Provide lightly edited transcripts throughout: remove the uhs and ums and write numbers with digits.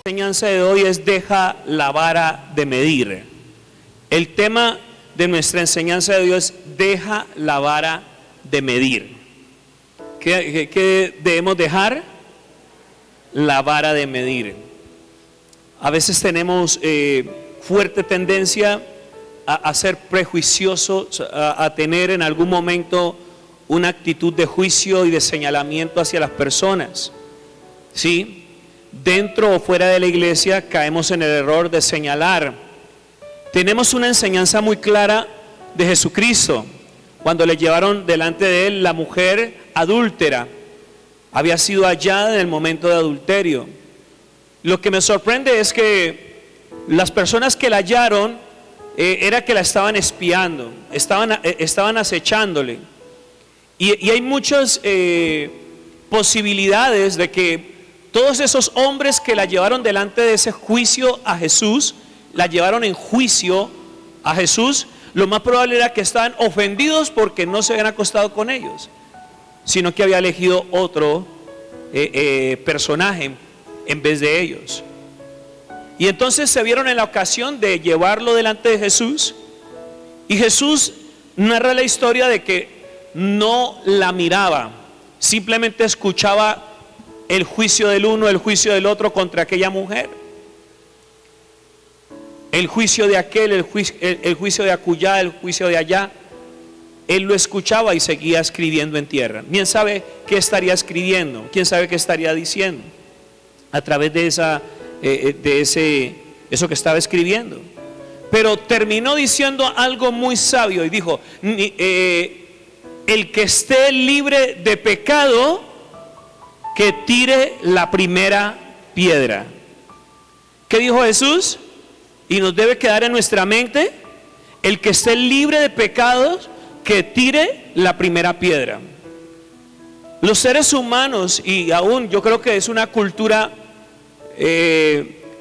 La enseñanza de hoy es deja la vara de medir. El tema de nuestra enseñanza de hoy es deja la vara de medir. ¿Qué debemos dejar? La vara de medir. A veces tenemos fuerte tendencia a ser prejuiciosos, a tener en algún momento una actitud de juicio y de señalamiento hacia las personas. ¿Sí? Dentro o fuera de la iglesia caemos en el error de señalar. Tenemos una enseñanza muy clara de Jesucristo. Cuando le llevaron delante de él la mujer adúltera, había sido hallada en el momento de adulterio. Lo que me sorprende es que las personas que la hallaron era que la estaban espiando, estaban acechándole. Y hay muchas posibilidades de que todos esos hombres que la llevaron delante de ese juicio a Jesús, la llevaron en juicio a Jesús, lo más probable era que estaban ofendidos porque no se habían acostado con ellos, sino que había elegido otro personaje en vez de ellos. Y entonces se vieron en la ocasión de llevarlo delante de Jesús, y Jesús narra la historia de que no la miraba, simplemente escuchaba el juicio del uno, el juicio del otro contra aquella mujer, el juicio de aquel, el juicio de acullá, el juicio de allá. Él lo escuchaba y seguía escribiendo en tierra. ¿Quién sabe qué estaría escribiendo? ¿Quién sabe qué estaría diciendo a través de eso que estaba escribiendo? Pero terminó diciendo algo muy sabio y dijo: el que esté libre de pecado, que tire la primera piedra. ¿Qué dijo Jesús? Y nos debe quedar en nuestra mente: el que esté libre de pecados, que tire la primera piedra. Los seres humanos, y aún yo creo que es una cultura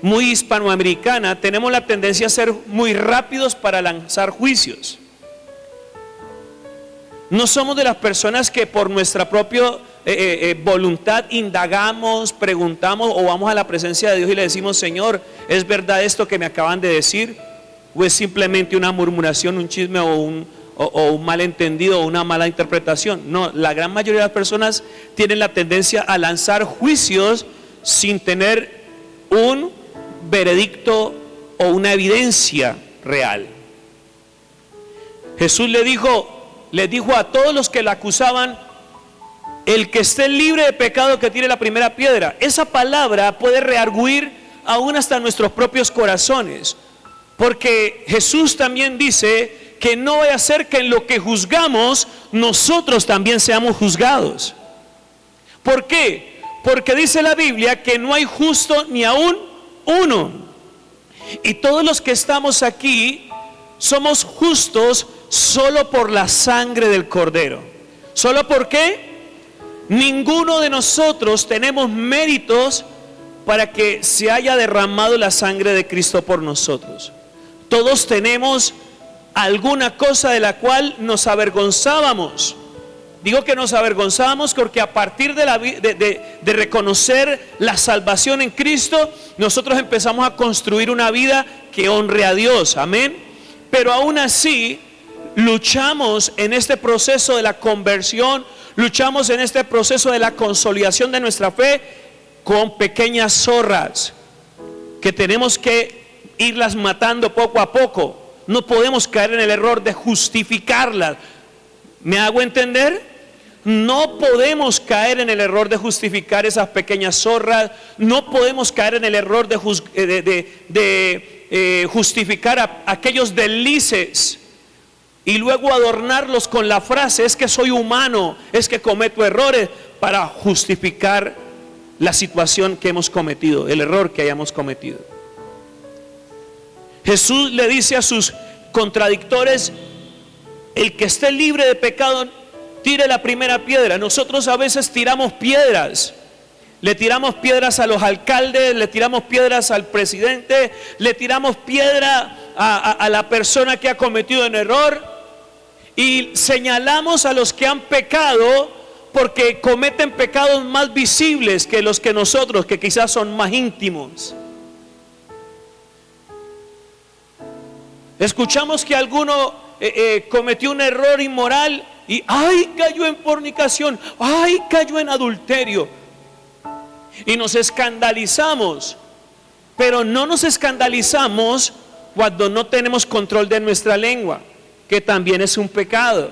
muy hispanoamericana, tenemos la tendencia a ser muy rápidos para lanzar juicios. No somos de las personas que por nuestra propia voluntad indagamos, preguntamos o vamos a la presencia de Dios y le decimos: Señor, ¿es verdad esto que me acaban de decir? ¿O es simplemente una murmuración, un chisme o un malentendido o una mala interpretación? No, la gran mayoría de las personas tienen la tendencia a lanzar juicios sin tener un veredicto o una evidencia real. Jesús les dijo a todos los que la acusaban: el que esté libre de pecado, que tire la primera piedra. Esa palabra puede reargüir aún hasta nuestros propios corazones, porque Jesús también dice que no vaya a ser que en lo que juzgamos nosotros también seamos juzgados. ¿Por qué? Porque dice la Biblia que no hay justo ni aún uno, y todos los que estamos aquí somos justos solo por la sangre del Cordero. ¿Solo por qué? Ninguno de nosotros tenemos méritos para que se haya derramado la sangre de Cristo por nosotros. Todos tenemos alguna cosa de la cual nos avergonzábamos. Digo que nos avergonzábamos porque a partir de reconocer la salvación en Cristo, nosotros empezamos a construir una vida que honre a Dios. Amén. Pero aún así luchamos en este proceso de la conversión, luchamos en este proceso de la consolidación de nuestra fe con pequeñas zorras que tenemos que irlas matando poco a poco. No podemos caer en el error de justificarlas. ¿Me hago entender? No podemos caer en el error de justificar esas pequeñas zorras. No podemos caer en el error de justificar a aquellos deslices y luego adornarlos con la frase: es que soy humano, es que cometo errores, para justificar la situación que hemos cometido, el error que hayamos cometido. Jesús le dice a sus contradictores: el que esté libre de pecado, tire la primera piedra. Nosotros a veces tiramos piedras. Le tiramos piedras a los alcaldes, le tiramos piedras al presidente, le tiramos piedra a la persona que ha cometido un error, y señalamos a los que han pecado porque cometen pecados más visibles que los que nosotros, que quizás son más íntimos. Escuchamos que alguno cometió un error inmoral y ¡ay! Cayó en fornicación, ¡ay! Cayó en adulterio. Y nos escandalizamos, pero no nos escandalizamos cuando no tenemos control de nuestra lengua, que también es un pecado.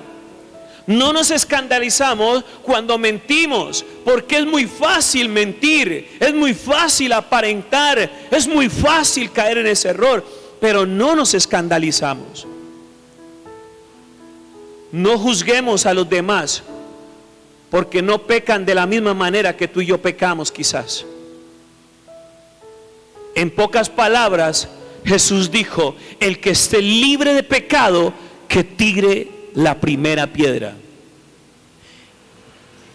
No nos escandalizamos cuando mentimos, porque es muy fácil mentir, es muy fácil aparentar, es muy fácil caer en ese error, pero no nos escandalizamos. No juzguemos a los demás, porque no pecan de la misma manera que tú y yo pecamos quizás. En pocas palabras, Jesús dijo: el que esté libre de pecado, que tire la primera piedra.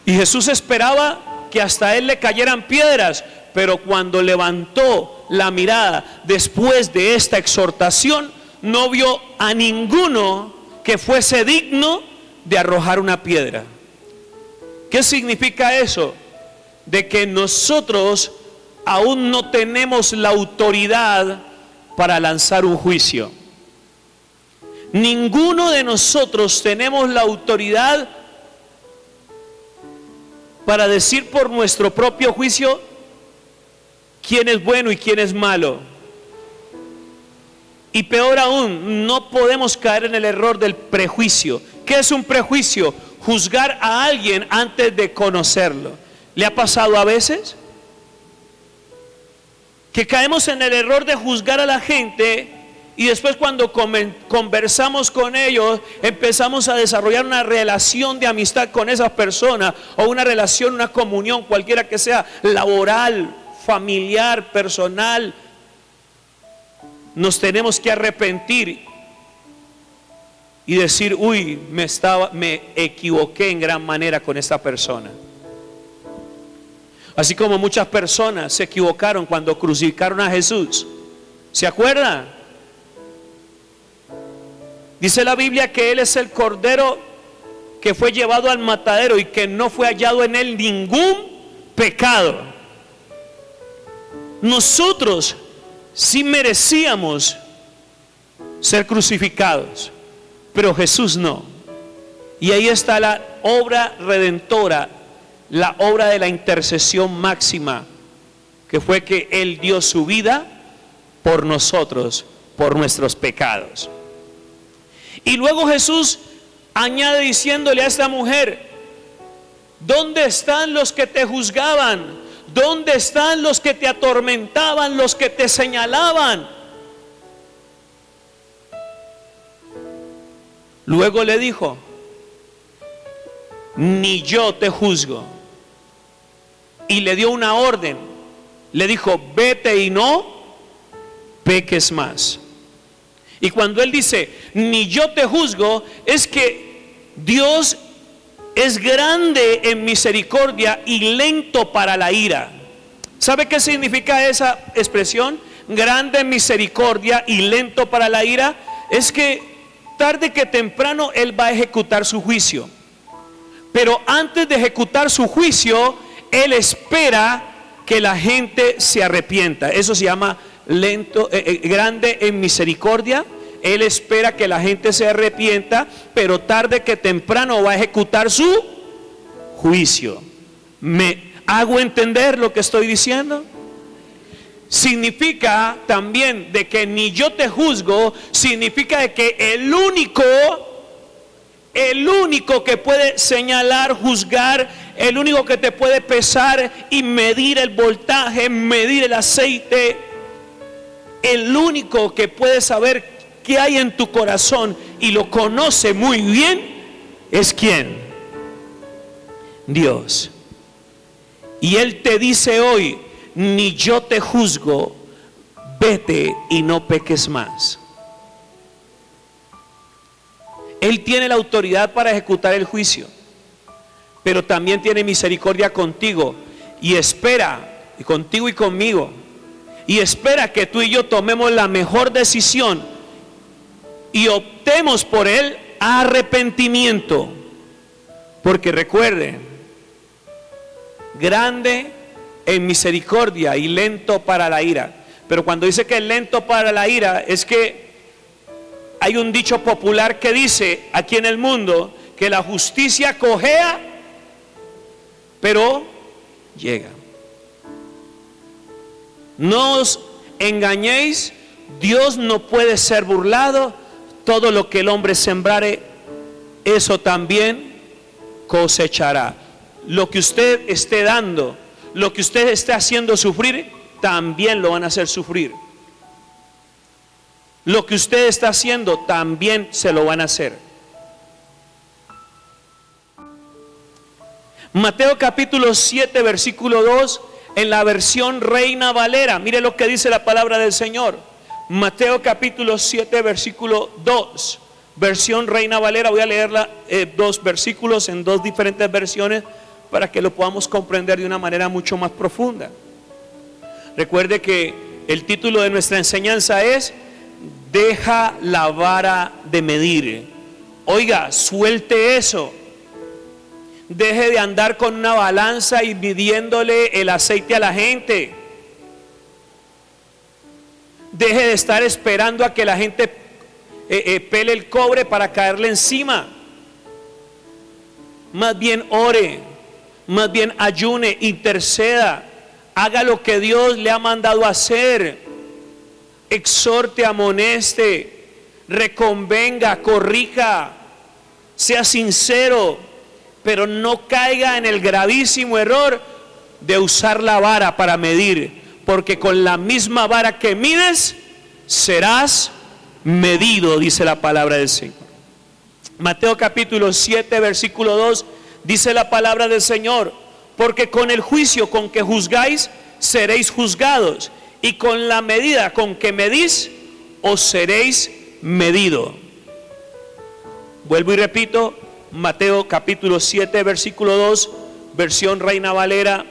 Y Jesús esperaba que hasta él le cayeran piedras, pero cuando levantó la mirada después de esta exhortación, no vio a ninguno que fuese digno de arrojar una piedra. ¿Qué significa eso? De que nosotros aún no tenemos la autoridad para lanzar un juicio. Ninguno de nosotros tenemos la autoridad para decir por nuestro propio juicio quién es bueno y quién es malo. Y peor aún, no podemos caer en el error del prejuicio. ¿Qué es un prejuicio? Juzgar a alguien antes de conocerlo. ¿Le ha pasado a veces? Que caemos en el error de juzgar a la gente y después cuando conversamos con ellos, empezamos a desarrollar una relación de amistad con esa persona, o una relación, una comunión, cualquiera que sea, laboral, familiar, personal. Nos tenemos que arrepentir y decir: uy, me equivoqué en gran manera con esta persona. Así como muchas personas se equivocaron cuando crucificaron a Jesús. ¿Se acuerdan? Dice la Biblia que Él es el Cordero que fue llevado al matadero y que no fue hallado en Él ningún pecado. Nosotros sí merecíamos ser crucificados, pero Jesús no. Y ahí está la obra redentora, la obra de la intercesión máxima, que fue que Él dio su vida por nosotros, por nuestros pecados. Y luego Jesús añade diciéndole a esta mujer: ¿dónde están los que te juzgaban? ¿Dónde están los que te atormentaban, los que te señalaban? Luego le dijo: ni yo te juzgo. Y le dio una orden. Le dijo: vete y no peques más. Y cuando Él dice ni yo te juzgo, es que Dios es grande en misericordia y lento para la ira. ¿Sabe qué significa esa expresión? Grande en misericordia y lento para la ira. Es que tarde que temprano Él va a ejecutar su juicio. Pero antes de ejecutar su juicio, Él espera que la gente se arrepienta. Eso se llama lento, grande en misericordia. Él espera que la gente se arrepienta, pero tarde que temprano va a ejecutar su juicio. ¿Me hago entender lo que estoy diciendo? Significa también de que ni yo te juzgo, significa de que el único que puede señalar, juzgar, el único que te puede pesar y medir el voltaje, medir el aceite, el único que puede saber qué hay en tu corazón y lo conoce muy bien, ¿es quién? Dios. Y Él te dice hoy: ni yo te juzgo, vete y no peques más. Él tiene la autoridad para ejecutar el juicio, pero también tiene misericordia contigo y espera, y contigo y conmigo, y espera que tú y yo tomemos la mejor decisión y optemos por el arrepentimiento. Porque recuerden, grande en misericordia y lento para la ira. Pero cuando dice que es lento para la ira, es que hay un dicho popular que dice aquí en el mundo que la justicia cojea, pero llega. No os engañéis, Dios no puede ser burlado. Todo lo que el hombre sembrare, eso también cosechará. Lo que usted esté dando, lo que usted esté haciendo sufrir, también lo van a hacer sufrir. Lo que usted está haciendo, también se lo van a hacer. Mateo capítulo 7, versículo 2, en la versión Reina Valera. Mire lo que dice la palabra del Señor. Mateo capítulo 7, versículo 2, versión Reina Valera. Voy a leerla, dos versículos en dos diferentes versiones para que lo podamos comprender de una manera mucho más profunda. Recuerde que el título de nuestra enseñanza es: deja la vara de medir. Oiga, suelte eso. Deje de andar con una balanza y midiéndole el aceite a la gente. Deje de estar esperando a que la gente pele el cobre para caerle encima. Más bien ore, más bien ayune, interceda, haga lo que Dios le ha mandado hacer. Exhorte, amoneste, reconvenga, corrija, sea sincero, pero no caiga en el gravísimo error de usar la vara para medir, porque con la misma vara que mides serás medido, dice la palabra del Señor. Mateo capítulo 7, versículo 2, dice la palabra del Señor: porque con el juicio con que juzgáis seréis juzgados, y con la medida con que medís os seréis medido. Vuelvo y repito, Mateo capítulo 7, versículo 2, versión Reina Valera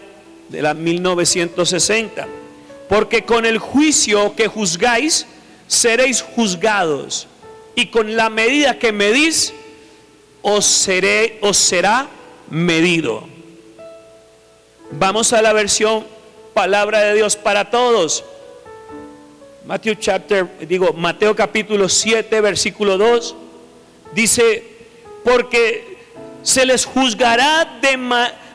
de la 1960. Porque con el juicio que juzgáis seréis juzgados, y con la medida que medís os será medido. Vamos a la versión Palabra de Dios para Todos. Mateo capítulo 7, versículo 2 dice: porque se les juzgará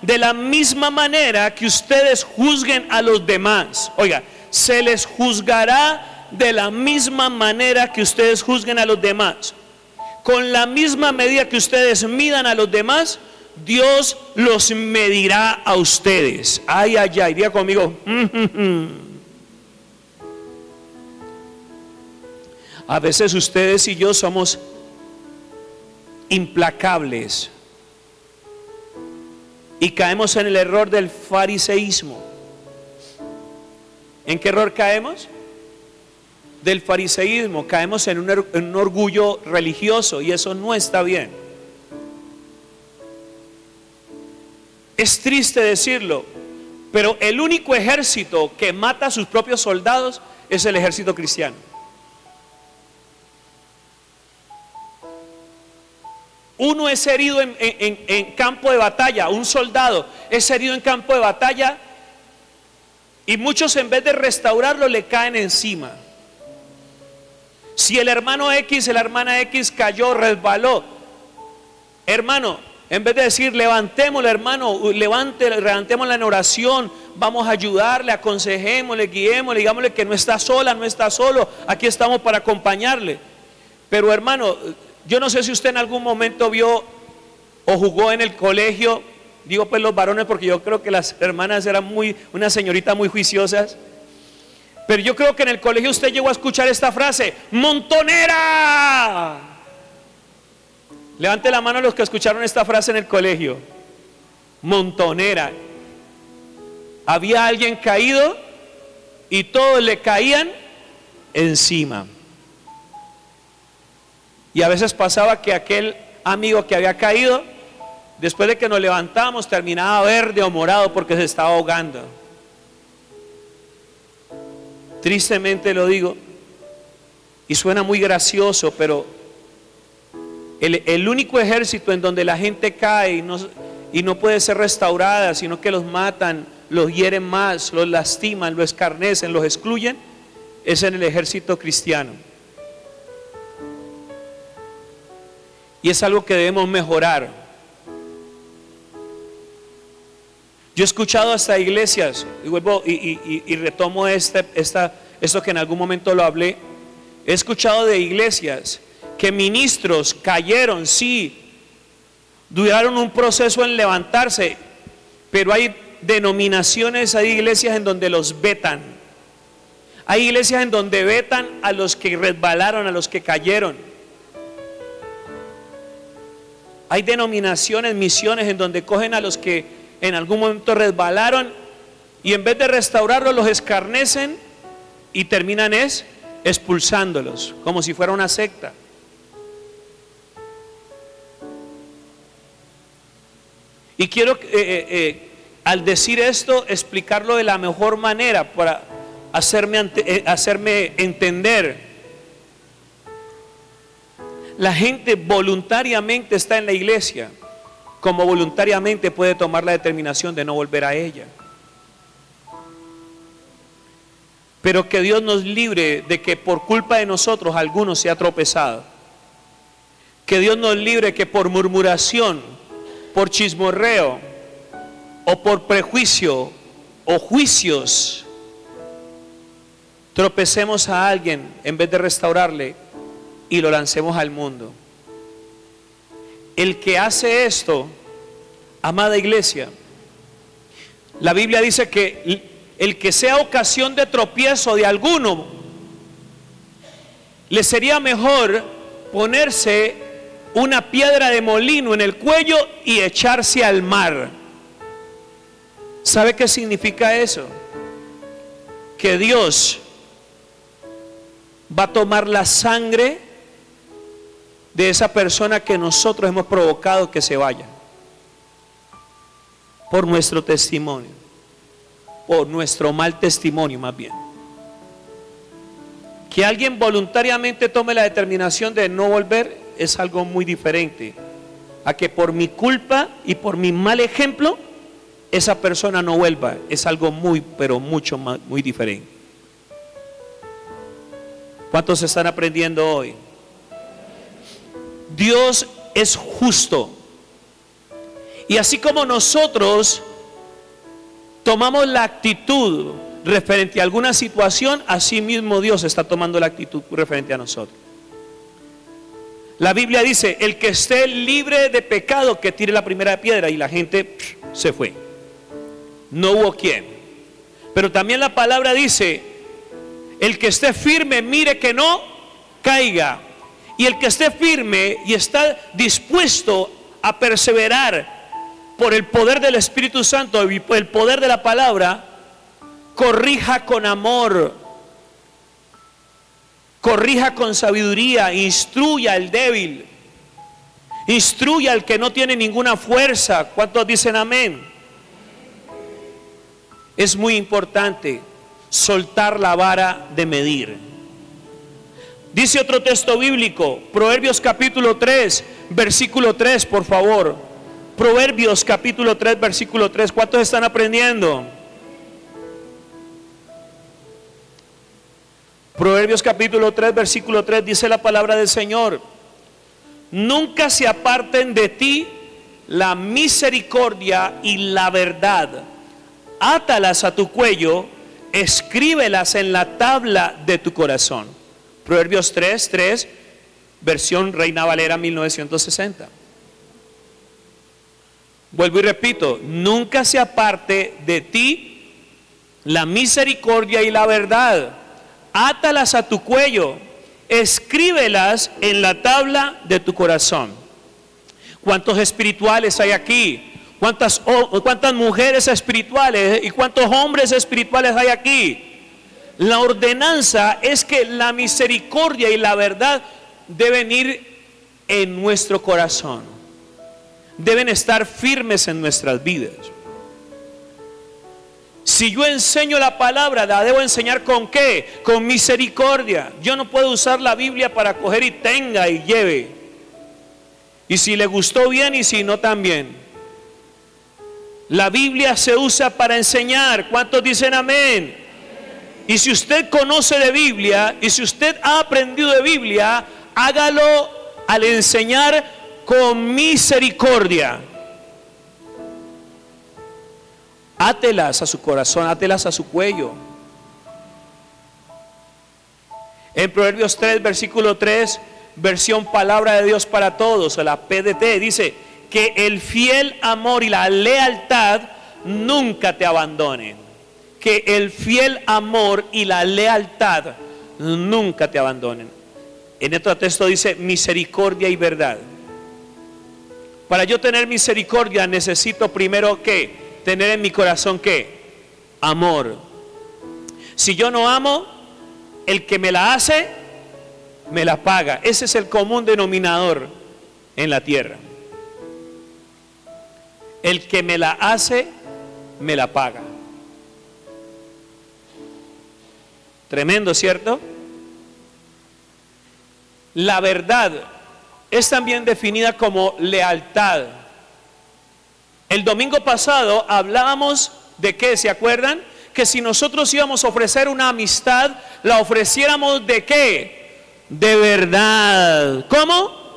de la misma manera que ustedes juzguen a los demás. Oiga, se les juzgará de la misma manera que ustedes juzguen a los demás. Con la misma medida que ustedes midan a los demás, Dios los medirá a ustedes. Ay, ay, ay, diga conmigo. A veces ustedes y yo somos implacables y caemos en el error del fariseísmo. ¿En qué error caemos? Del fariseísmo. Caemos en un orgullo religioso, y eso no está bien. Es triste decirlo, pero el único ejército que mata a sus propios soldados es el ejército cristiano. Uno es herido en campo de batalla, un soldado es herido en campo de batalla, y muchos, en vez de restaurarlo, le caen encima. Si el hermano X, la hermana X cayó, resbaló, hermano, en vez de decir levantémosle, hermano, levantémosla en oración, vamos a ayudarle, aconsejémosle, guiémosle, digámosle que no está sola, no está solo, aquí estamos para acompañarle. Pero hermano, yo no sé si usted en algún momento vio o jugó en el colegio, digo pues los varones porque yo creo que las hermanas eran unas señoritas muy juiciosas, pero yo creo que en el colegio usted llegó a escuchar esta frase: ¡montonera! Levante la mano los que escucharon esta frase en el colegio. Montonera. Había alguien caído y todos le caían encima. Y a veces pasaba que aquel amigo que había caído, después de que nos levantamos, terminaba verde o morado porque se estaba ahogando. Tristemente lo digo, y suena muy gracioso, pero el único ejército en donde la gente cae y no puede ser restaurada, sino que los matan, los hieren más, los lastiman, los escarnecen, los excluyen, es en el ejército cristiano. Y es algo que debemos mejorar. Yo he escuchado hasta iglesias, y vuelvo y retomo esto que en algún momento lo hablé. He escuchado de iglesias que ministros cayeron, sí, duraron un proceso en levantarse, pero hay denominaciones, hay iglesias en donde los vetan. Hay iglesias en donde vetan a los que resbalaron, a los que cayeron. Hay denominaciones, misiones en donde cogen a los que en algún momento resbalaron y en vez de restaurarlos los escarnecen y terminan expulsándolos, como si fuera una secta. Y quiero al decir esto explicarlo de la mejor manera para hacerme entender. La gente voluntariamente está en la iglesia, como voluntariamente puede tomar la determinación de no volver a ella. Pero que Dios nos libre de que por culpa de nosotros alguno se ha tropezado. Que Dios nos libre que por murmuración, por chismorreo o por prejuicio o juicios tropecemos a alguien en vez de restaurarle y lo lancemos al mundo. El que hace esto, amada iglesia, la Biblia dice que el que sea ocasión de tropiezo de alguno, le sería mejor ponerse una piedra de molino en el cuello y echarse al mar. ¿Sabe qué significa eso? Que Dios va a tomar la sangre de esa persona que nosotros hemos provocado que se vaya, por nuestro testimonio, por nuestro mal testimonio más bien. Que alguien voluntariamente tome la determinación de no volver es algo muy diferente a que por mi culpa y por mi mal ejemplo esa persona no vuelva. Es algo muy, pero mucho más, muy diferente. ¿Cuántos están aprendiendo hoy? Dios es justo. Y así como nosotros tomamos la actitud referente a alguna situación, así mismo Dios está tomando la actitud referente a nosotros. La Biblia dice: el que esté libre de pecado, que tire la primera piedra. Y la gente se fue. No hubo quien. Pero también la palabra dice: el que esté firme, mire que no caiga. Y el que esté firme y está dispuesto a perseverar por el poder del Espíritu Santo y por el poder de la palabra, corrija con amor, corrija con sabiduría, instruya al débil, instruya al que no tiene ninguna fuerza. ¿Cuántos dicen amén? Es muy importante soltar la vara de medir. Dice otro texto bíblico, Proverbios capítulo 3, versículo 3, por favor. Proverbios capítulo 3, versículo 3. ¿Cuántos están aprendiendo? Proverbios capítulo 3, versículo 3, dice la palabra del Señor: nunca se aparten de ti la misericordia y la verdad. Átalas a tu cuello, escríbelas en la tabla de tu corazón. Proverbios 3, 3, versión Reina Valera 1960. Vuelvo y repito: nunca se aparte de ti la misericordia y la verdad. Átalas a tu cuello, escríbelas en la tabla de tu corazón. ¿Cuántos espirituales hay aquí? ¿Cuántas mujeres espirituales y cuántos hombres espirituales hay aquí? La ordenanza es que la misericordia y la verdad deben ir en nuestro corazón, deben estar firmes en nuestras vidas. Si yo enseño la palabra, la debo enseñar ¿con qué? Con misericordia. Yo no puedo usar la Biblia para coger y tenga y lleve. Y si le gustó bien y si no también. La Biblia se usa para enseñar. ¿Cuántos dicen amén? Y si usted conoce de Biblia y si usted ha aprendido de Biblia, hágalo al enseñar con misericordia. Átelas a su corazón, átelas a su cuello. En Proverbios 3, versículo 3, versión Palabra de Dios para Todos, o la PDT, dice que el fiel amor y la lealtad nunca te abandonen. Que el fiel amor y la lealtad nunca te abandonen. En otro texto dice misericordia y verdad. Para yo tener misericordia necesito primero ¿qué? Tener en mi corazón ¿qué? Amor. Si yo no amo, el que me la hace, me la paga. Ese es el común denominador en la tierra. El que me la hace, me la paga. Tremendo, ¿cierto? La verdad es también definida como lealtad. El domingo pasado hablábamos de qué, ¿se acuerdan? Que si nosotros íbamos a ofrecer una amistad, la ofreciéramos de qué? De verdad. ¿Cómo?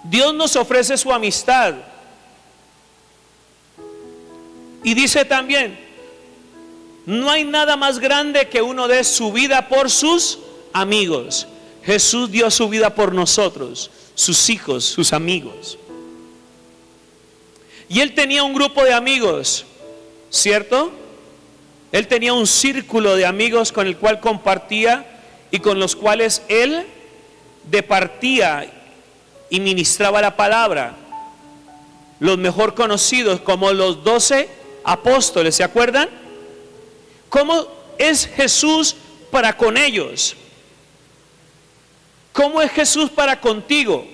Dios nos ofrece su amistad. Y dice también, no hay nada más grande que uno dé su vida por sus amigos. Jesús dio su vida por nosotros, sus hijos, sus amigos. Y él tenía un grupo de amigos, ¿cierto? Él tenía un círculo de amigos con el cual compartía y con los cuales él departía y ministraba la palabra. Los mejor conocidos como los 12 apóstoles, ¿se acuerdan? ¿Cómo es Jesús para con ellos? ¿Cómo es Jesús para contigo?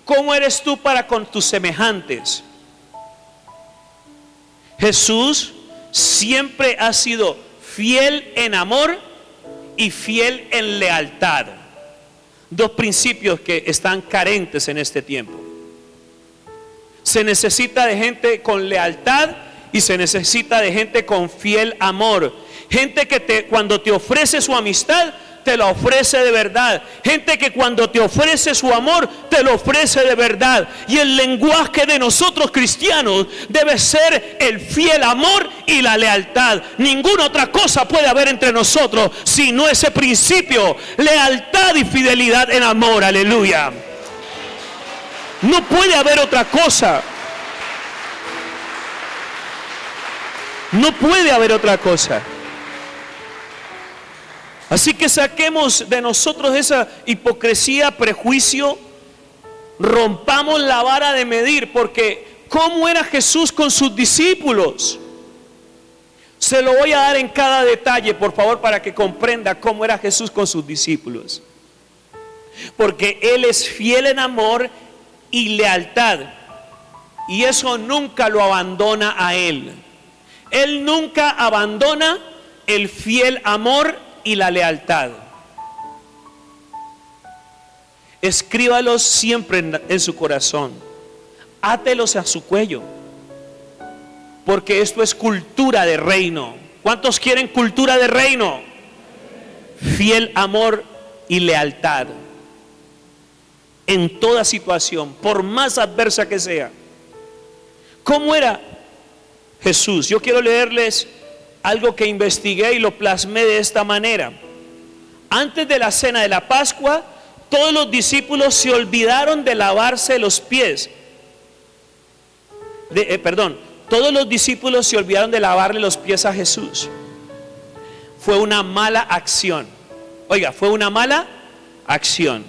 ¿Cómo eres tú para con tus semejantes? Jesús siempre ha sido fiel en amor y fiel en lealtad. Dos principios que están carentes en este tiempo. Se necesita de gente con lealtad y se necesita de gente con fiel amor. Gente que cuando te ofrece su amistad, te la ofrece de verdad. Gente que cuando te ofrece su amor, te lo ofrece de verdad. Y el lenguaje de nosotros cristianos debe ser el fiel amor y la lealtad. Ninguna otra cosa puede haber entre nosotros sino ese principio, lealtad y fidelidad en amor. Aleluya. No puede haber otra cosa. No puede haber otra cosa. Así que saquemos de nosotros esa hipocresía, prejuicio, rompamos la vara de medir, porque ¿cómo era Jesús con sus discípulos? Se lo voy a dar en cada detalle, por favor, para que comprenda cómo era Jesús con sus discípulos. Porque Él es fiel en amor y lealtad, y eso nunca lo abandona a Él. Él nunca abandona el fiel amor y la lealtad. Escríbalos siempre en su corazón. Átelos a su cuello. Porque esto es cultura de reino. ¿Cuántos quieren cultura de reino? Fiel amor y lealtad. En toda situación, por más adversa que sea. ¿Cómo era Jesús? Yo quiero leerles algo que investigué y lo plasmé de esta manera. Antes de la cena de la Pascua, todos los discípulos se olvidaron de lavarse los pies. Todos los discípulos se olvidaron de lavarle los pies a Jesús. Fue una mala acción. Oiga, fue una mala acción.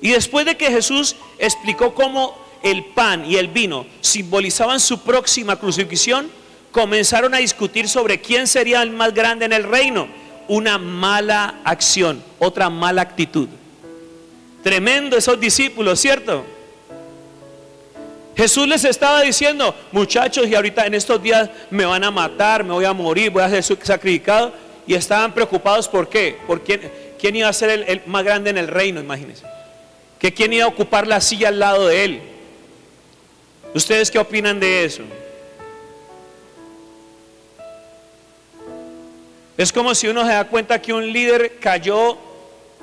Y después de que Jesús explicó cómo el pan y el vino simbolizaban su próxima crucifixión, comenzaron a discutir sobre quién sería el más grande en el reino. Una mala acción, otra mala actitud. Tremendo esos discípulos, ¿cierto? Jesús les estaba diciendo, muchachos, y ahorita en estos días me van a matar, me voy a morir, voy a ser sacrificado. Y estaban preocupados, ¿por qué? ¿Por quién iba a ser el más grande en el reino? Imagínense. Que quién iba a ocupar la silla al lado de él. ¿Ustedes qué opinan de eso? Es como si uno se da cuenta que un líder cayó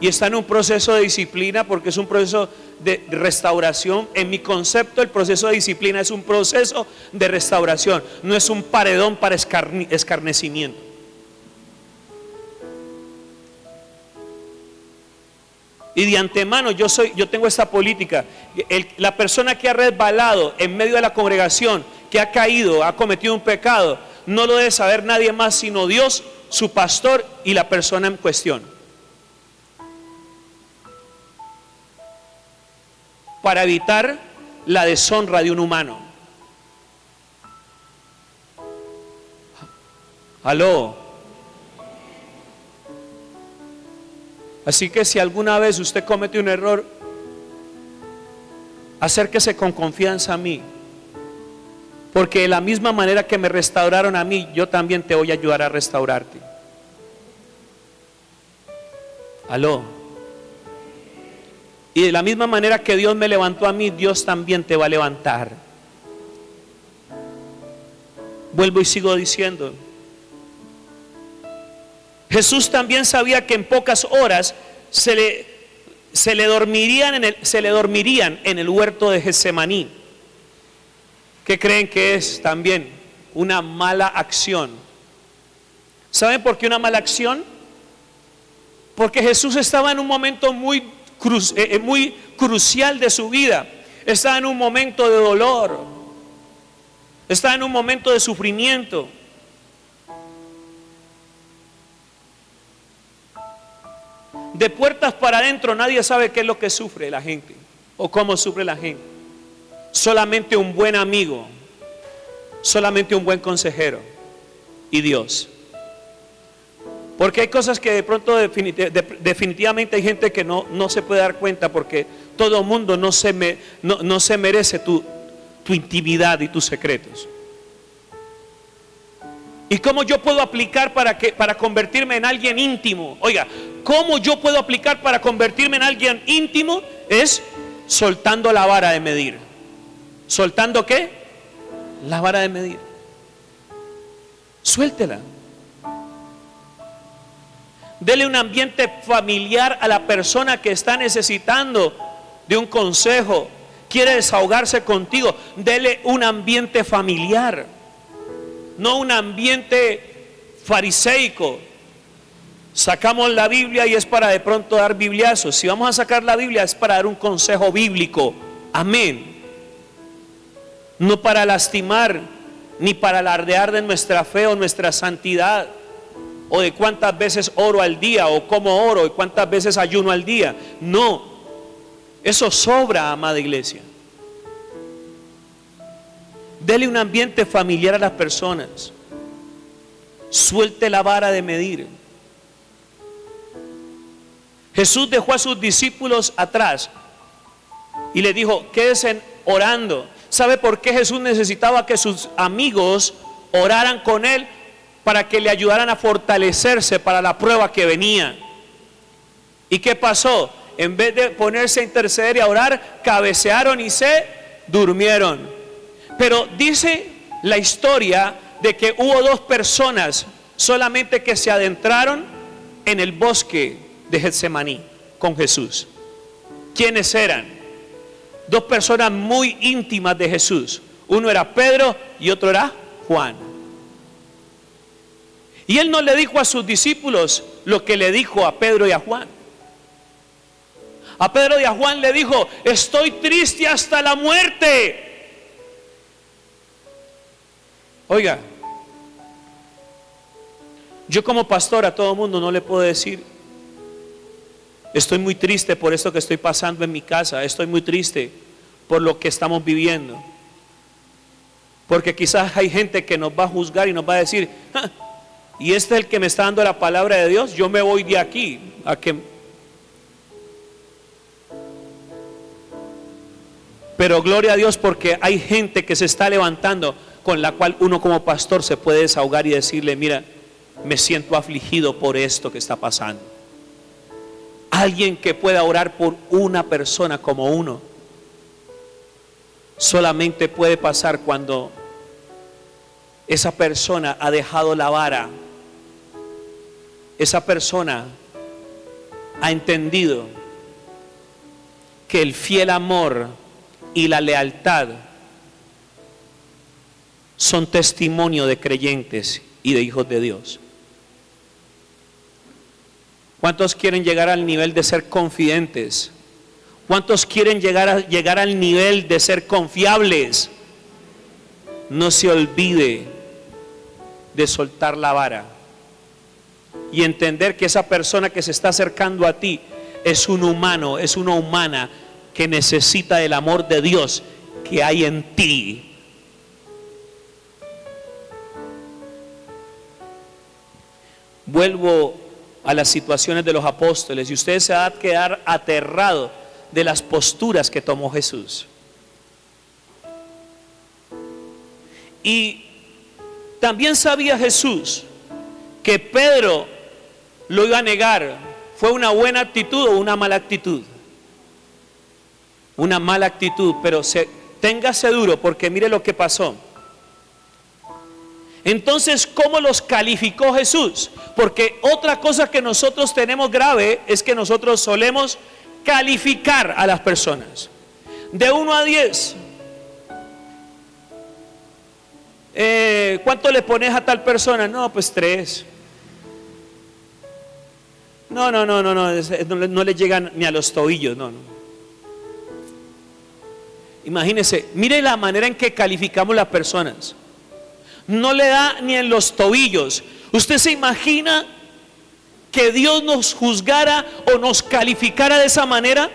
y está en un proceso de disciplina porque es un proceso de restauración. En mi concepto, el proceso de disciplina es un proceso de restauración, no es un paredón para escarnecimiento. Y de antemano yo tengo esta política: la persona que ha resbalado en medio de la congregación, que ha caído, ha cometido un pecado, no lo debe saber nadie más sino Dios, su pastor y la persona en cuestión, para evitar la deshonra de un humano. Aló. Así que si alguna vez usted comete un error, acérquese con confianza a mí, porque de la misma manera que me restauraron a mí, yo también te voy a ayudar a restaurarte. Aló. Y de la misma manera que Dios me levantó a mí, Dios también te va a levantar. Vuelvo y sigo diciendo, Jesús también sabía que en pocas horas se le dormirían en el huerto de Getsemaní. ¿Qué creen que es también? Una mala acción. ¿Saben por qué una mala acción? Porque Jesús estaba en un momento muy crucial de su vida. Estaba en un momento de dolor, estaba en un momento de sufrimiento. De puertas para adentro nadie sabe qué es lo que sufre la gente o cómo sufre la gente. Solamente un buen amigo, solamente un buen consejero y Dios. Porque hay cosas que de pronto definitivamente hay gente que no se puede dar cuenta, porque todo mundo no se merece tu intimidad y tus secretos. ¿Y cómo yo puedo aplicar para convertirme en alguien íntimo? Oiga, ¿cómo yo puedo aplicar para convertirme en alguien íntimo? Es soltando la vara de medir. ¿Soltando qué? La vara de medir. Suéltela. Dele un ambiente familiar a la persona que está necesitando de un consejo, quiere desahogarse contigo. Dele un ambiente familiar, no un ambiente fariseico. Sacamos la Biblia y es para de pronto dar bibliazos. Si vamos a sacar la Biblia es para dar un consejo bíblico. Amén. No para lastimar, ni para alardear de nuestra fe o nuestra santidad, o de cuántas veces oro al día, o cómo oro, y cuántas veces ayuno al día. No, eso sobra, amada iglesia. Dele un ambiente familiar a las personas. Suelte la vara de medir. Jesús dejó a sus discípulos atrás y le dijo: quédense orando. ¿Sabe por qué Jesús necesitaba que sus amigos oraran con él? Para que le ayudaran a fortalecerse para la prueba que venía. ¿Y qué pasó? En vez de ponerse a interceder y a orar, cabecearon y se durmieron. Pero dice la historia de que hubo dos personas solamente que se adentraron en el bosque de Getsemaní con Jesús. ¿Quiénes eran? Dos personas muy íntimas de Jesús. Uno era Pedro y otro era Juan. Y él no le dijo a sus discípulos lo que le dijo a Pedro y a Juan. A Pedro y a Juan le dijo: estoy triste hasta la muerte. Oiga, yo como pastor a todo mundo no le puedo decir: estoy muy triste por esto que estoy pasando en mi casa, estoy muy triste por lo que estamos viviendo. Porque quizás hay gente que nos va a juzgar y nos va a decir: y este es el que me está dando la palabra de Dios, yo me voy de aquí a que... Pero gloria a Dios, porque hay gente que se está levantando, con la cual uno como pastor se puede desahogar y decirle: mira, me siento afligido por esto que está pasando. Alguien que pueda orar por una persona como uno solamente puede pasar cuando esa persona ha dejado la vara. Esa persona ha entendido que el fiel amor y la lealtad son testimonio de creyentes y de hijos de Dios. ¿Cuántos quieren llegar al nivel de ser confidentes? ¿Cuántos quieren llegar al nivel de ser confiables? No se olvide de soltar la vara y entender que esa persona que se está acercando a ti es un humano, es una humana que necesita del amor de Dios que hay en ti. Vuelvo a las situaciones de los apóstoles y usted se va a quedar aterrado de las posturas que tomó Jesús. Y también sabía Jesús que Pedro lo iba a negar. ¿Fue una buena actitud o una mala actitud? Una mala actitud, pero téngase duro porque mire lo que pasó. Entonces, ¿cómo los calificó Jesús? Porque otra cosa que nosotros tenemos grave es que nosotros solemos calificar a las personas. De 1 a 10. ¿Cuánto le pones a tal persona? No, pues 3. No le llegan ni a los tobillos, no. Imagínese, mire la manera en que calificamos las personas. No le da ni en los tobillos. ¿Usted se imagina que Dios nos juzgara o nos calificara de esa manera?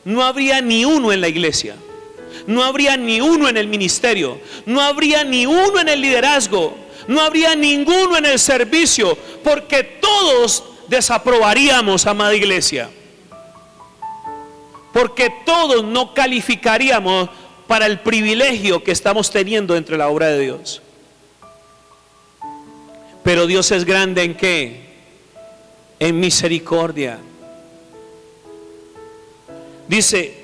No habría ni uno en la iglesia, no habría ni uno en el ministerio, no habría ni uno en el liderazgo, no habría ninguno en el servicio, porque todos desaprobaríamos, amada iglesia, porque todos no calificaríamos para el privilegio que estamos teniendo entre la obra de Dios. Pero Dios es grande ¿en qué? En misericordia. Dice,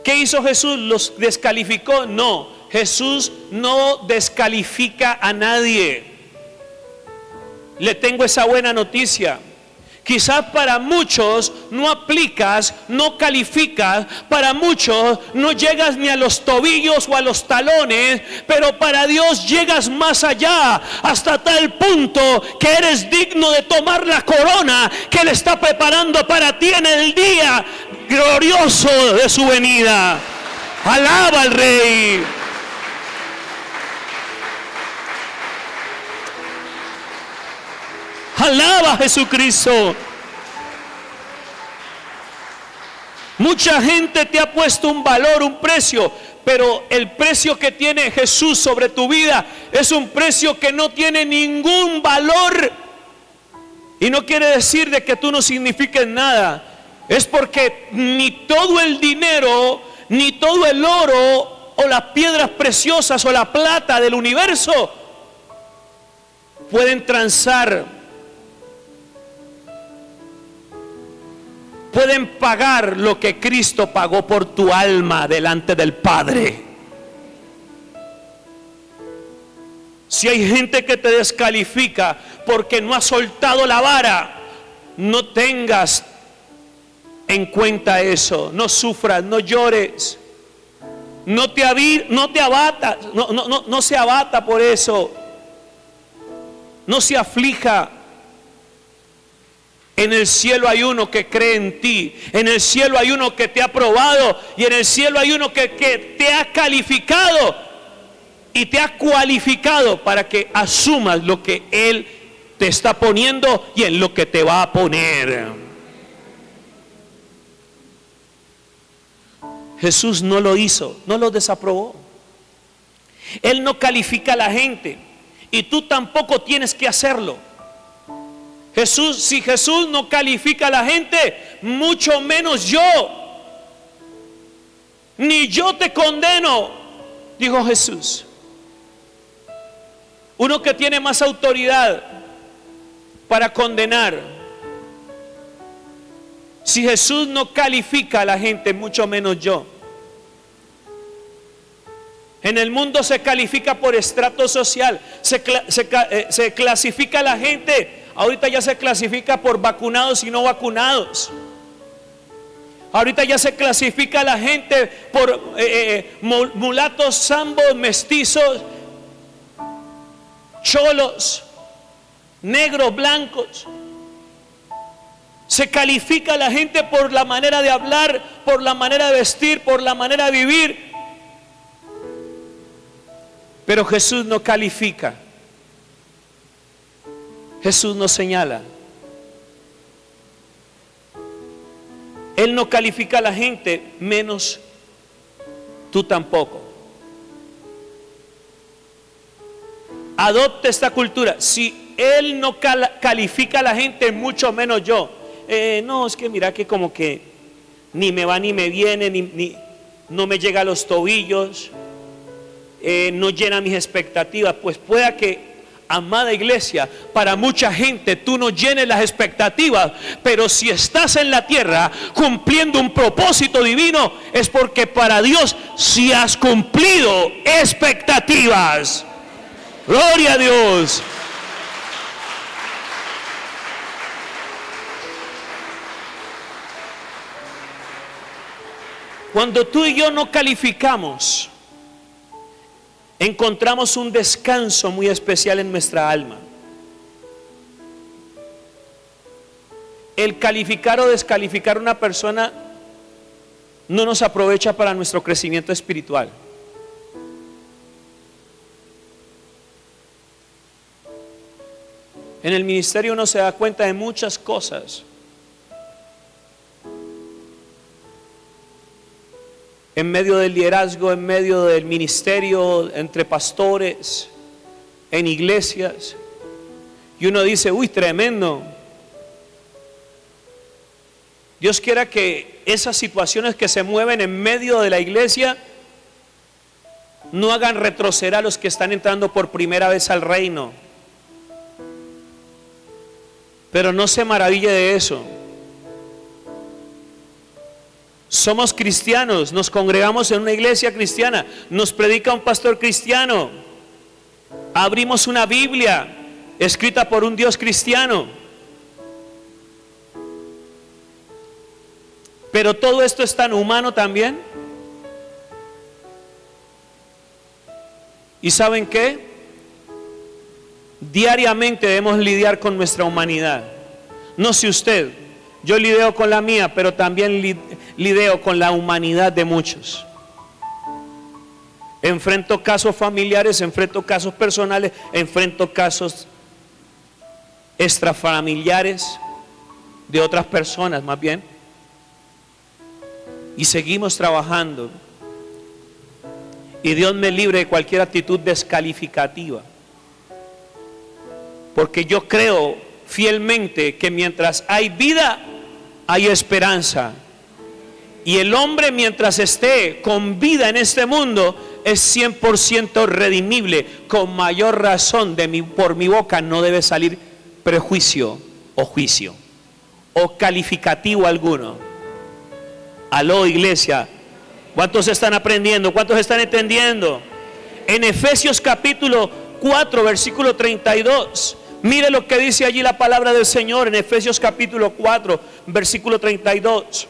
¿qué hizo Jesús? ¿Los descalificó? No, Jesús no descalifica a nadie. Le tengo esa buena noticia. Quizás para muchos no aplicas, no calificas, para muchos no llegas ni a los tobillos o a los talones, pero para Dios llegas más allá, hasta tal punto que eres digno de tomar la corona que Él está preparando para ti en el día glorioso de su venida. Alaba al Rey. Alaba a Jesucristo. Mucha gente te ha puesto un valor, un precio, pero el precio que tiene Jesús sobre tu vida es un precio que no tiene ningún valor. Y no quiere decir de que tú no signifiques nada. Es porque ni todo el dinero, ni todo el oro, o las piedras preciosas, o la plata del universo pueden transar, pueden pagar lo que Cristo pagó por tu alma delante del Padre. Si hay gente que te descalifica porque no has soltado la vara, no tengas en cuenta eso, no sufras, no llores, no se abata por eso, no se aflija. En el cielo hay uno que cree en ti, en el cielo hay uno que te ha probado, y en el cielo hay uno que te ha calificado y te ha cualificado para que asumas lo que Él te está poniendo y en lo que te va a poner. Jesús no lo hizo, no lo desaprobó. Él no califica a la gente y tú tampoco tienes que hacerlo. Si Jesús no califica a la gente, mucho menos yo. Ni yo te condeno, dijo Jesús. Uno que tiene más autoridad para condenar. Si Jesús no califica a la gente, mucho menos yo. En el mundo se califica por estrato social, se clasifica a la gente ahorita ya se clasifica por vacunados y no vacunados. Ahorita ya se clasifica a la gente por mulatos, zambos, mestizos, cholos, negros, blancos. Se califica a la gente por la manera de hablar, por la manera de vestir, por la manera de vivir. Pero Jesús no califica. Jesús no señala. Él no califica a la gente, menos tú tampoco. Adopte esta cultura. Si Él no califica a la gente, mucho menos yo. No, es que mira que como que ni me va ni me viene, no me llega a los tobillos, no llena mis expectativas. Pues pueda que, amada iglesia, para mucha gente tú no llenes las expectativas, pero si estás en la tierra cumpliendo un propósito divino, es porque para Dios sí has cumplido expectativas. Gloria a Dios. Cuando tú y yo no calificamos, encontramos un descanso muy especial en nuestra alma. El calificar o descalificar a una persona no nos aprovecha para nuestro crecimiento espiritual. En el ministerio uno se da cuenta de muchas cosas. En medio del liderazgo, en medio del ministerio, entre pastores, en iglesias. Y uno dice, uy, tremendo. Dios quiera que esas situaciones que se mueven en medio de la iglesia no hagan retroceder a los que están entrando por primera vez al reino. Pero no se maraville de eso. Somos cristianos, nos congregamos en una iglesia cristiana, nos predica un pastor cristiano, abrimos una Biblia escrita por un Dios cristiano. Pero todo esto es tan humano también. ¿Y saben qué? Diariamente debemos lidiar con nuestra humanidad. No sé usted, yo lidio con la mía, pero también lidio con la humanidad de muchos. Enfrento casos familiares, enfrento casos personales, enfrento casos extrafamiliares de otras personas más bien. Y seguimos trabajando. Y Dios me libre de cualquier actitud descalificativa. Porque yo creo fielmente que mientras hay vida, hay esperanza. Y el hombre, mientras esté con vida en este mundo, es 100% redimible. Con mayor razón por mi boca no debe salir prejuicio o juicio o calificativo alguno. Aló, iglesia. ¿Cuántos están aprendiendo? ¿Cuántos están entendiendo? En Efesios capítulo 4 versículo 32, mire lo que dice allí la palabra del Señor. En Efesios capítulo 4 versículo 32: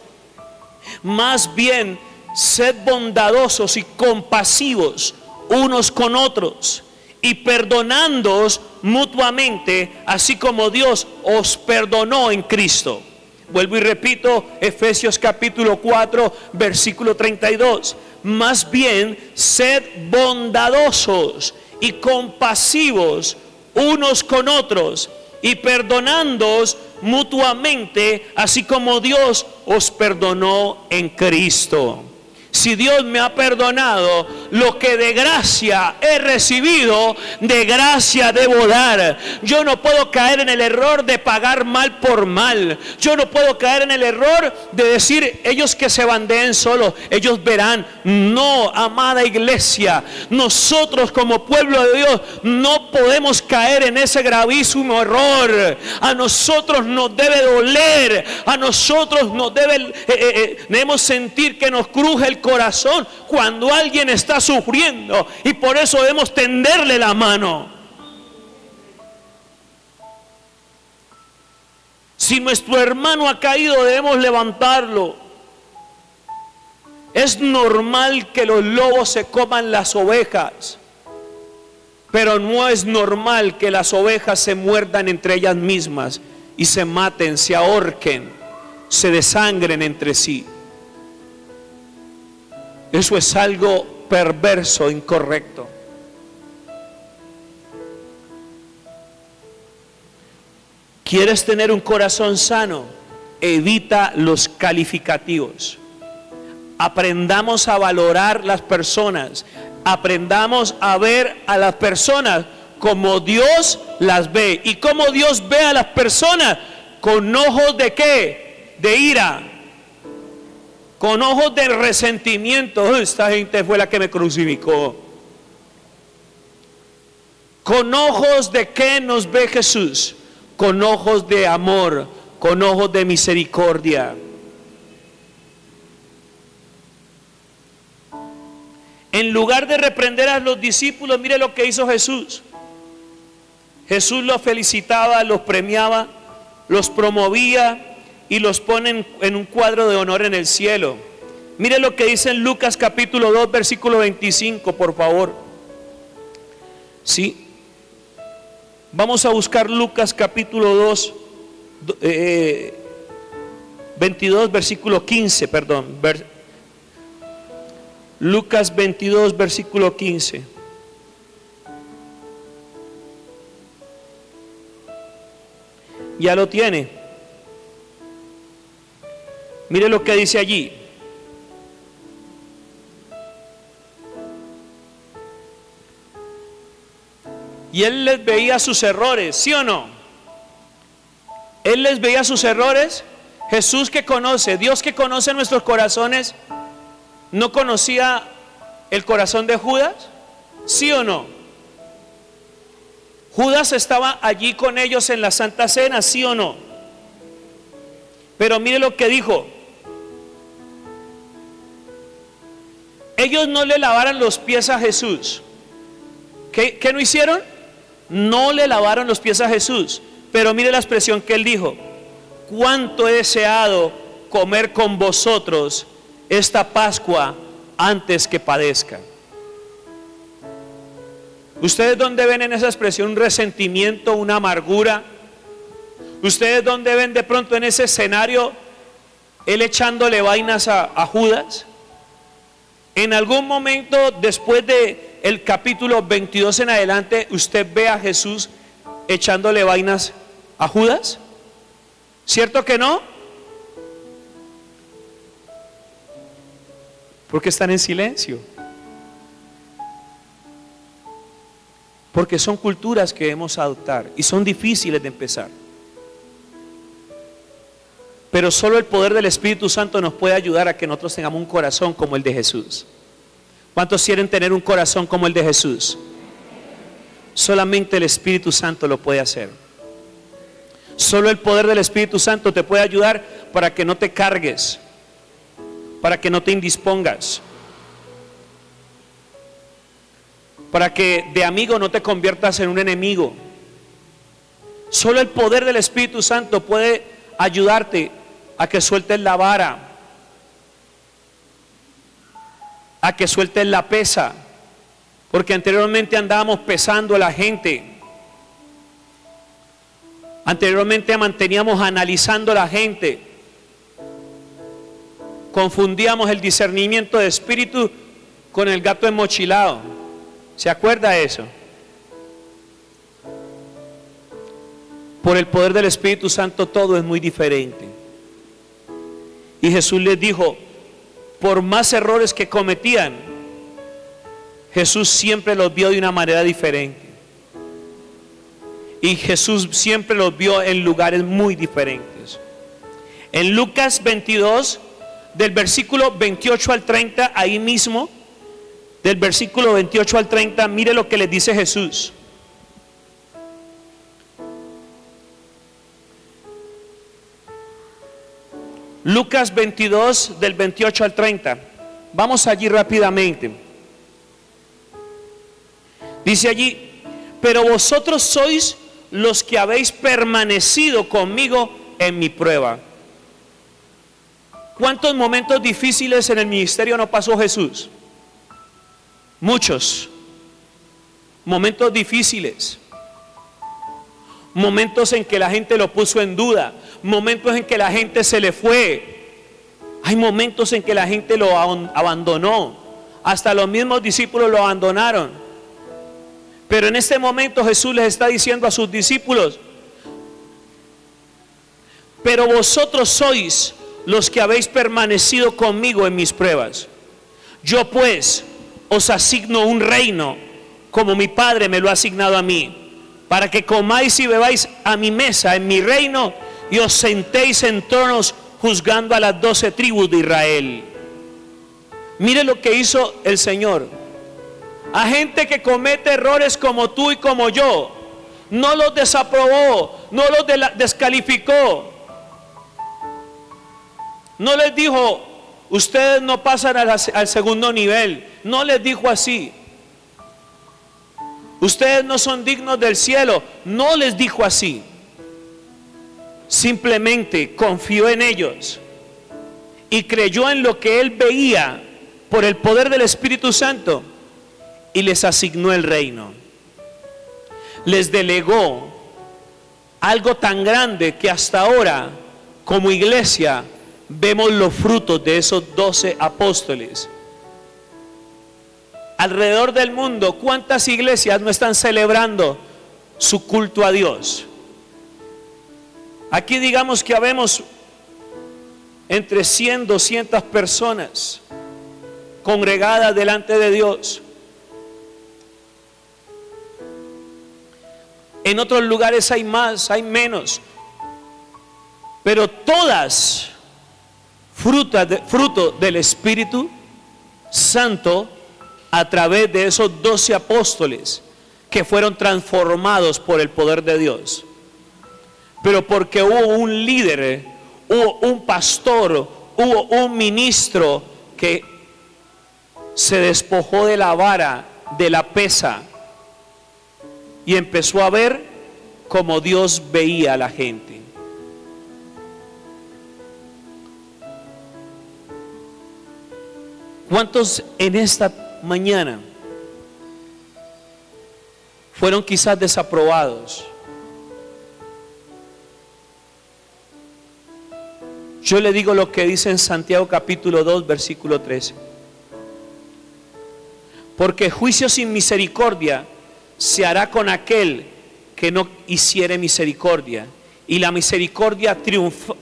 más bien sed bondadosos y compasivos unos con otros, y perdonándoos mutuamente, así como Dios os perdonó en Cristo. Vuelvo y repito, Efesios capítulo 4 versículo 32: más bien sed bondadosos y compasivos unos con otros, y perdonándoos mutuamente, así como Dios os perdonó en Cristo. Si Dios me ha perdonado, lo que de gracia he recibido, de gracia debo dar. Yo no puedo caer en el error de pagar mal por mal. Yo no puedo caer en el error de decir, ellos que se bandeen solos, ellos verán. No, amada iglesia, nosotros como pueblo de Dios no podemos caer en ese gravísimo error. A nosotros nos debe doler, a nosotros nos debemos sentir que nos cruje el corazón cuando alguien está sufriendo, y por eso debemos tenderle la mano. Si nuestro hermano ha caído, debemos levantarlo. Es normal que los lobos se coman las ovejas, pero no es normal que las ovejas se muerdan entre ellas mismas y se maten, se ahorquen, se desangren entre sí. Eso es algo perverso, incorrecto. ¿Quieres tener un corazón sano? Evita los calificativos. Aprendamos a valorar las personas. Aprendamos a ver a las personas como Dios las ve. ¿Y cómo Dios ve a las personas? Con ojos de ¿qué? De ira. Con ojos de resentimiento. Esta gente fue la que me crucificó. Con ojos de ¿qué nos ve Jesús? Con ojos de amor, con ojos de misericordia. En lugar de reprender a los discípulos, mire lo que hizo Jesús. Jesús los felicitaba, los premiaba, los promovía y los pone en un cuadro de honor en el cielo. Mire lo que dice en Lucas capítulo 2, versículo 25, por favor. Sí. Vamos a buscar Lucas capítulo 2, 22, versículo 15, perdón. Lucas 22, versículo 15. Ya lo tiene. Mire lo que dice allí. Y él les veía sus errores, ¿sí o no? Él les veía sus errores. Jesús, que conoce, Dios que conoce nuestros corazones, ¿no conocía el corazón de Judas? ¿Sí o no? Judas estaba allí con ellos en la Santa Cena, ¿sí o no? Pero mire lo que dijo. Ellos no le lavaron los pies a Jesús. ¿Qué no hicieron? No le lavaron los pies a Jesús. Pero mire la expresión que él dijo: cuánto he deseado comer con vosotros esta Pascua antes que padezca. ¿Ustedes dónde ven en esa expresión un resentimiento, una amargura? ¿Ustedes dónde ven de pronto en ese escenario él echándole vainas a Judas? En algún momento después de el capítulo 22 en adelante, ¿usted ve a Jesús echándole vainas a Judas? ¿Cierto que no? Porque están en silencio. Porque son culturas que debemos adoptar y son difíciles de empezar. Pero solo el poder del Espíritu Santo nos puede ayudar a que nosotros tengamos un corazón como el de Jesús. ¿Cuántos quieren tener un corazón como el de Jesús? Solamente el Espíritu Santo lo puede hacer. Solo el poder del Espíritu Santo te puede ayudar para que no te cargues, para que no te indispongas, para que de amigo no te conviertas en un enemigo. Solo el poder del Espíritu Santo puede ayudarte a que sueltes la vara, a que sueltes la pesa, porque anteriormente andábamos pesando a la gente, anteriormente manteníamos analizando a la gente, confundíamos el discernimiento de espíritu con el gato enmochilado. ¿Se acuerda de eso? Por el poder del Espíritu Santo todo es muy diferente. Y Jesús les dijo, por más errores que cometían, Jesús siempre los vio de una manera diferente. Y Jesús siempre los vio en lugares muy diferentes. En Lucas 22, del versículo 28 al 30, ahí mismo, del versículo 28 al 30, mire lo que les dice Jesús. Lucas 22, del 28 al 30. Vamos allí rápidamente. Dice allí: pero vosotros sois los que habéis permanecido conmigo en mi prueba. ¿Cuántos momentos difíciles en el ministerio no pasó Jesús? Muchos. Momentos difíciles. Momentos en que la gente lo puso en duda. Momentos en que la gente se le fue. Hay momentos en que la gente lo abandonó. Hasta los mismos discípulos lo abandonaron. Pero en este momento Jesús les está diciendo a sus discípulos: pero vosotros sois los que habéis permanecido conmigo en mis pruebas. Yo pues os asigno un reino, como mi Padre me lo ha asignado a mí, para que comáis y bebáis a mi mesa en mi reino, y os sentéis en tronos juzgando a las 12 tribus de Israel. Mire lo que hizo el Señor. A gente que comete errores como tú y como yo, no los desaprobó, no los descalificó. No les dijo: ustedes no pasan al segundo nivel. No les dijo así. Ustedes no son dignos del cielo. No les dijo así. Simplemente confió en ellos y creyó en lo que él veía por el poder del Espíritu Santo, y les asignó el reino. Les delegó algo tan grande que hasta ahora, como iglesia, vemos los frutos de esos 12 apóstoles. Alrededor del mundo, ¿cuántas iglesias no están celebrando su culto a Dios? Aquí digamos que habemos entre 100, 200 personas congregadas delante de Dios. En otros lugares hay más, hay menos, pero todas fruto del Espíritu Santo, a través de esos 12 apóstoles que fueron transformados por el poder de Dios. Pero porque hubo un líder, hubo un pastor, hubo un ministro que se despojó de la vara, de la pesa, y empezó a ver como Dios veía a la gente. ¿Cuántos en esta mañana fueron quizás desaprobados? Yo le digo lo que dice en Santiago capítulo 2 versículo 13: porque juicio sin misericordia se hará con aquel que no hiciere misericordia, y la misericordia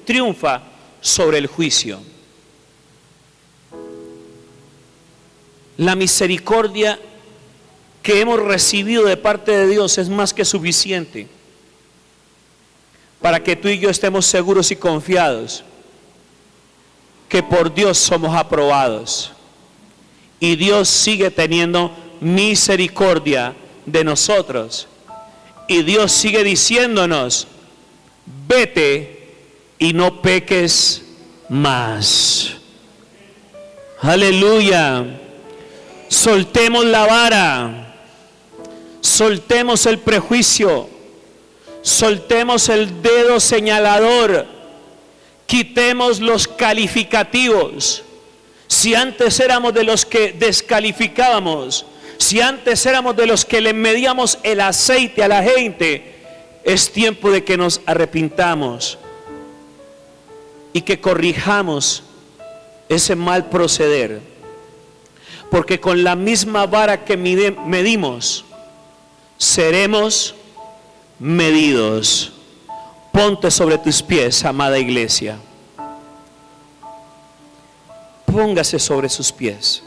triunfa sobre el juicio. La misericordia que hemos recibido de parte de Dios es más que suficiente para que tú y yo estemos seguros y confiados que por Dios somos aprobados, y Dios sigue teniendo misericordia de nosotros, y Dios sigue diciéndonos: vete y no peques más. Aleluya. Soltemos la vara, soltemos el prejuicio, soltemos el dedo señalador, quitemos los calificativos. Si antes éramos de los que descalificábamos, si antes éramos de los que le medíamos el aceite a la gente, es tiempo de que nos arrepintamos y que corrijamos ese mal proceder. Porque con la misma vara que medimos, seremos medidos. Ponte sobre tus pies, amada iglesia. Póngase sobre sus pies.